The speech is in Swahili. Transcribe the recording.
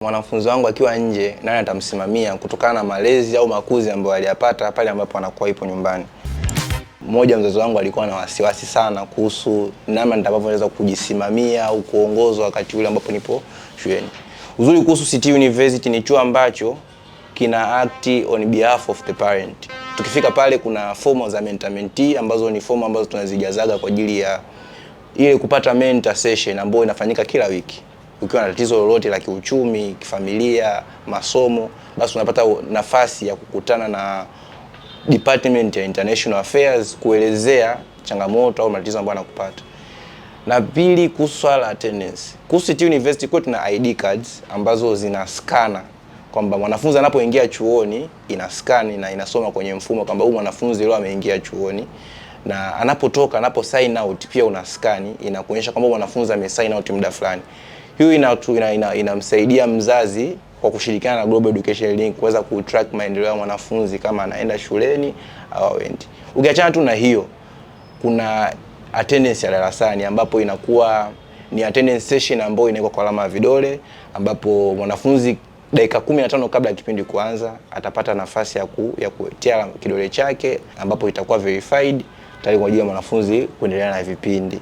Mwanafunzi wangu akiwa nje, nani atamsimamia kutokana na malezi au makuzi ambayo aliyapata pale ambapo anakuwa ipo nyumbani. Mmoja, mzazi wangu alikuwa na wasiwasi sana kuhusu namna nitakavyoweza kujisimamia au kuongozwa wakati ule ambapo nipo shuleni. Uzuri kuhusu City University ni chuo ambacho kina act on behalf of the parent. Tukifika pale kuna fomu za mentor-mentee ambazo ni fomu ambazo tunazijazaga kwa ajili ya ile kupata mentor session ambayo inafanyika kila wiki. Ukiwa na tatizo lolote la kiuchumi, kifamilia, masomo, basi unapata nafasi ya kukutana na Department ya International Affairs kuelezea changamoto au matatizo ambayo anakupata. Na pili, kuhusu swala la attendance. Kuhusu City University kwetu tuna ID cards ambazo zina scanner kwamba mwanafunzi anapoingia chuoni ina scan na inasoma kwenye mfumo kwamba huyu mwanafunzi leo ameingia chuoni, na anapotoka, anapo sign out pia una scan inakuonyesha kwamba mwanafunzi ame sign out muda fulani. Hiyo inamsaidia mzazi kwa kushirikiana na Global Education Link kuweza kutrack maendeleo ya mwanafunzi kama anaenda shuleni au haendi. Ukiachana tu na hiyo, kuna attendance ya darasani ambapo inakuwa ni attendance session ambayo inawekwa kwa alama ya vidole, ambapo mwanafunzi dakika 15 kabla ya kipindi kuanza atapata nafasi ya kutia kidole chake ambapo itakuwa verified tayari kwa ajili ya mwanafunzi kuendelea na vipindi.